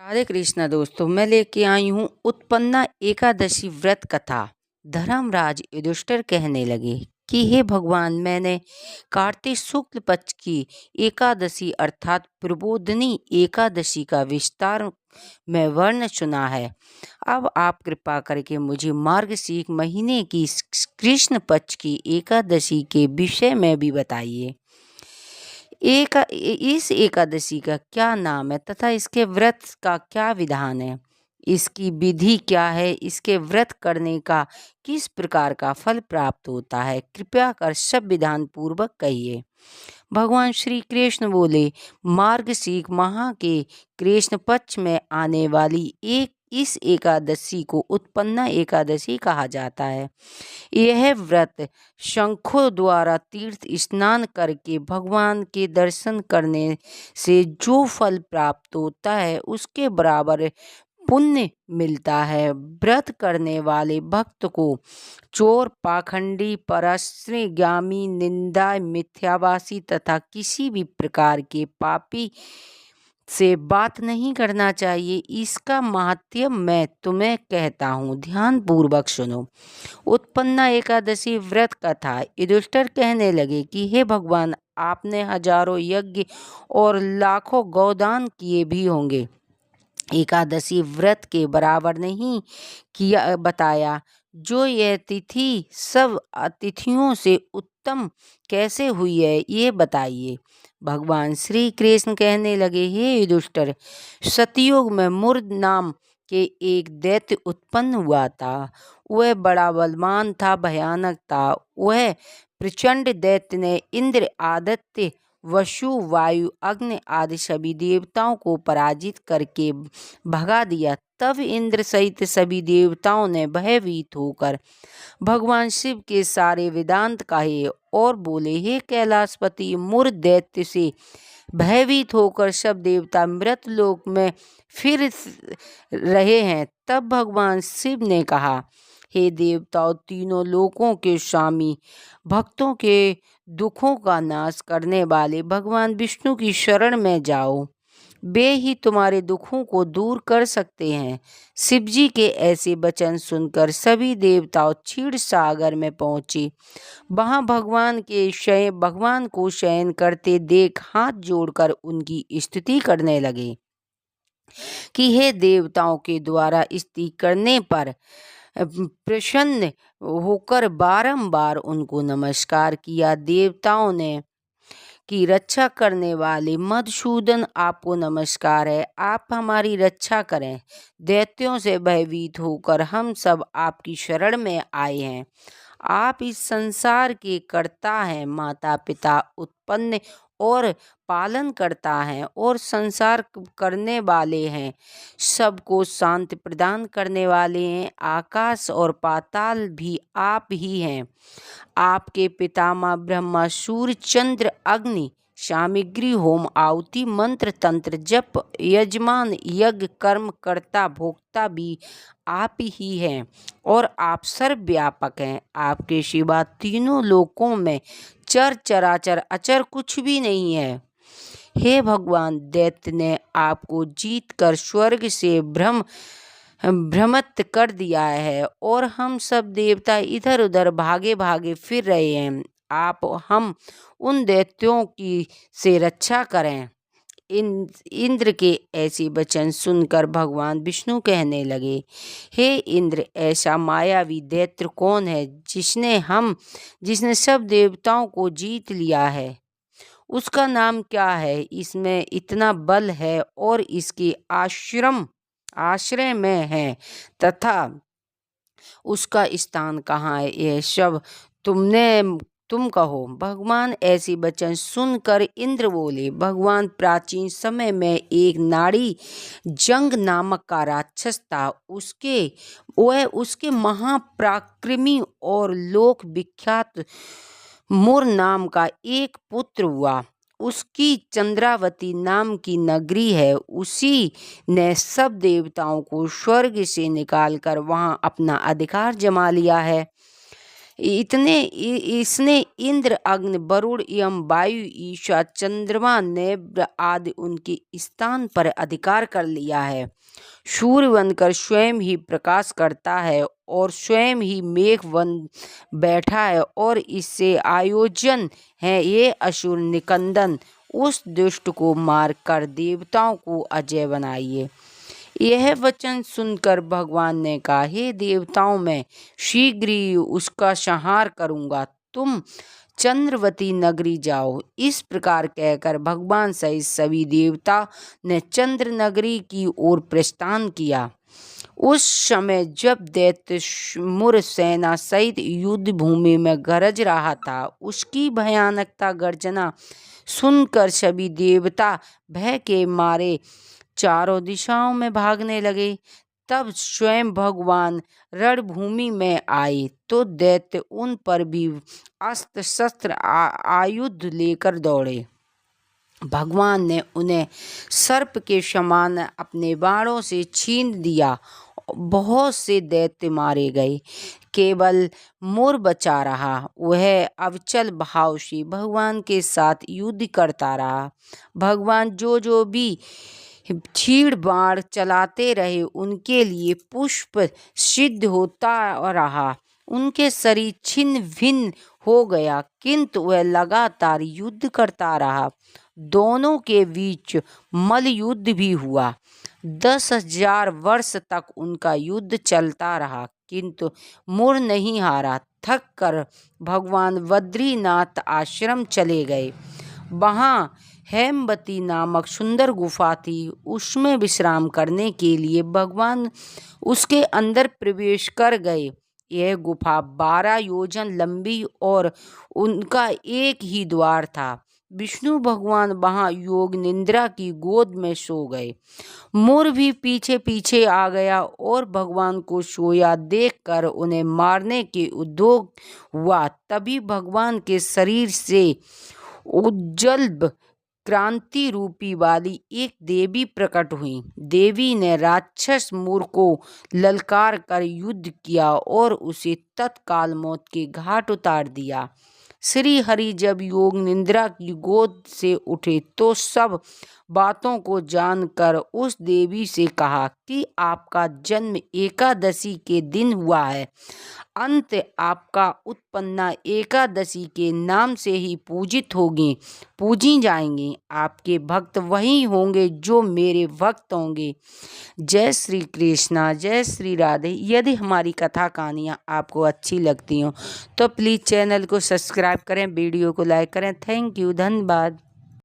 राधे कृष्णा दोस्तों, मैं लेके आई हूँ उत्पन्ना एकादशी व्रत कथा। धर्मराज युधिष्ठिर कहने लगे कि हे भगवान, मैंने कार्तिक शुक्ल पक्ष की एकादशी अर्थात प्रबोधिनी एकादशी का विस्तार में वर्ण सुना है। अब आप कृपा करके मुझे मार्गशीर्ष महीने की कृष्ण पक्ष की एकादशी के विषय में भी बताइए। इस एकादशी का क्या नाम है तथा इसके व्रत का क्या विधान है, इसकी विधि क्या है, इसके व्रत करने का किस प्रकार का फल प्राप्त होता है, कृपया कर सब विधान पूर्वक कहिए। भगवान श्री कृष्ण बोले, मार्गशीर्ष माह के कृष्ण पक्ष में आने वाली इस एकादशी को उत्पन्ना एकादशी कहा जाता है। यह व्रत शंखों द्वारा तीर्थ स्नान करके भगवान के दर्शन करने से जो फल प्राप्त होता है उसके बराबर पुण्य मिलता है। व्रत करने वाले भक्त को चोर, पाखंडी, परस्त्रीगामी, निंदा, मिथ्यावासी तथा किसी भी प्रकार के पापी से बात नहीं करना चाहिए। इसका महात्म्य मैं तुम्हें कहता हूँ, ध्यान पूर्वक सुनो। उत्पन्ना एकादशी व्रत कथा। युधिष्ठिर कहने लगे कि हे भगवान, आपने हजारों यज्ञ और लाखों गौदान किए भी होंगे, एकादशी व्रत के बराबर नहीं किया बताया। जो यह तिथि सब अतिथियों से उत्तम कैसे हुई है, ये बताइए। भगवान श्री कृष्ण कहने लगे, हे युधिष्ठिर, सतयुग में मुर्द नाम के एक दैत्य उत्पन्न हुआ था। वह बड़ा बलवान था, भयानक था। वह प्रचंड दैत्य ने इंद्र, आदित्य, वसु, वायु, अग्नि आदि सभी देवताओं को पराजित करके भगा दिया। तब इंद्र सहित सभी देवताओं ने भयभीत होकर भगवान शिव के सारे वेदांत कहे और बोले, हे कैलाशपति, मुर दैत्य से भयभीत होकर सब देवता मृत लोक में फिर रहे हैं। तब भगवान शिव ने कहा, हे देवताओं, तीनों लोकों के स्वामी, भक्तों के दुखों का नाश करने वाले भगवान विष्णु की शरण में जाओ, वे ही तुम्हारे दुखों को दूर कर सकते हैं। शिव जी के ऐसे वचन सुनकर सभी देवताओं क्षीर सागर में पहुंचे। वहां भगवान को शयन करते देख हाथ जोड़कर उनकी स्तुति करने लगे कि हे देवताओं के द्वारा स्तुति करने पर प्रसन्न होकर बारंबार उनको नमस्कार किया। देवताओं ने की रक्षा करने वाले मधुसूदन, आपको नमस्कार है, आप हमारी रक्षा करें। दैत्यों से भयभीत होकर हम सब आपकी शरण में आए हैं। आप इस संसार के कर्ता हैं, माता पिता उत्पन्न और पालन करता है और संसार करने वाले हैं, सबको शांति प्रदान करने वाले हैं। आकाश और पाताल भी आप ही हैं। आपके पितामह ब्रह्मा, सूर्य, चंद्र, अग्नि, सामग्री, होम, आहुति, मंत्र, तंत्र, जप, यजमान, यज्ञ, कर्म, कर्ता, भोक्ता भी आप ही हैं और आप सर्वव्यापक हैं। आपके सिवा तीनों लोकों में चर चराचर अचर कुछ भी नहीं है। हे भगवान, दैत्य ने आपको जीत कर स्वर्ग से भ्रमित कर दिया है और हम सब देवता इधर उधर भागे भागे फिर रहे हैं। आप हम उन दैत्यों की से रक्षा करें। इंद्र के ऐसे वचन सुनकर भगवान विष्णु कहने लगे, हे इंद्र, ऐसा मायावी दैत्य कौन है जिसने सब देवताओं को जीत लिया है? उसका नाम क्या है? इसमें इतना बल है और इसके आश्रय में है तथा उसका स्थान कहाँ है, यह सब तुम कहो। भगवान ऐसे वचन सुनकर इंद्र बोले, भगवान, प्राचीन समय में एक नाड़ी जंग नामक का राक्षस था। उसके महापराक्रमी और लोक विख्यात मुर नाम का एक पुत्र हुआ। उसकी चंद्रावती नाम की नगरी है। उसी ने सब देवताओं को स्वर्ग से निकालकर वहां अपना अधिकार जमा लिया है। इसने इंद्र, अग्नि, वरुण एवं वायु, ईशा, चंद्रमा, नैब्र आदि उनके स्थान पर अधिकार कर लिया है। सूर्य बनकर स्वयं ही प्रकाश करता है और स्वयं ही मेघ बन बैठा है और इससे आयोजन है। ये असुर निकंदन, उस दुष्ट को मारकर देवताओं को अजय बनाइए। यह वचन सुनकर भगवान ने कहा, हे देवताओं, मैं शीघ्र ही उसका संहार करूंगा, तुम चंद्रवती नगरी जाओ। इस प्रकार कहकर भगवान सहित सभी देवता ने चंद्र नगरी की ओर प्रस्थान किया। उस समय जब दैत्य मुर सेना सहित युद्ध भूमि में गरज रहा था, उसकी भयानकता गर्जना सुनकर सभी देवता भय के मारे चारों दिशाओं में भागने लगे। तब स्वयं भगवान रणभूमि में आए तो दैत्य उन पर भी अस्त्र शस्त्र आयुध लेकर दौड़े। भगवान ने उन्हें सर्प के समान अपने बाणों से छीन दिया। बहुत से दैत्य मारे गए, केवल मोर बचा रहा। वह अविचल भाव से भगवान के साथ युद्ध करता रहा। भगवान जो भी छीड़ बाण चलाते रहे, उनके लिए पुष्प सिद्ध होता रहा। उनके शरीर छिन्न भिन्न हो गया, किंतु वह लगातार युद्ध करता रहा। दोनों के बीच मल्ल युद्ध भी हुआ। 10,000 वर्ष तक उनका युद्ध चलता रहा, किंतु मुर नहीं हारा। थक कर भगवान बद्रीनाथ आश्रम चले गए। वहाँ हेमवती नामक सुंदर गुफा थी। उसमें विश्राम करने के लिए भगवान उसके अंदर प्रवेश कर गए। यह गुफा 12 योजन लंबी और उनका एक ही द्वार था। विष्णु भगवान वहाँ योग निद्रा की गोद में सो गए। मोर भी पीछे पीछे आ गया और भगवान को सोया देखकर उन्हें मारने के उद्योग हुआ। तभी भगवान के शरीर से उज्ज्वल क्रांति रूपी वाली एक देवी प्रकट हुई। देवी ने राक्षस मोर को ललकार कर युद्ध किया और उसे तत्काल मौत के घाट उतार दिया। श्री हरि जब योग निद्रा की गोद से उठे तो सब बातों को जानकर उस देवी से कहा कि आपका जन्म एकादशी के दिन हुआ है। अंत आपका उत्पन्ना एकादशी के नाम से ही पूजी जाएंगी। आपके भक्त वही होंगे जो मेरे भक्त होंगे। जय श्री कृष्णा, जय श्री राधे। यदि हमारी कथा कहानियाँ आपको अच्छी लगती हों तो प्लीज़ चैनल को सब्सक्राइब करें, वीडियो को लाइक करें। थैंक यू, धन्यवाद।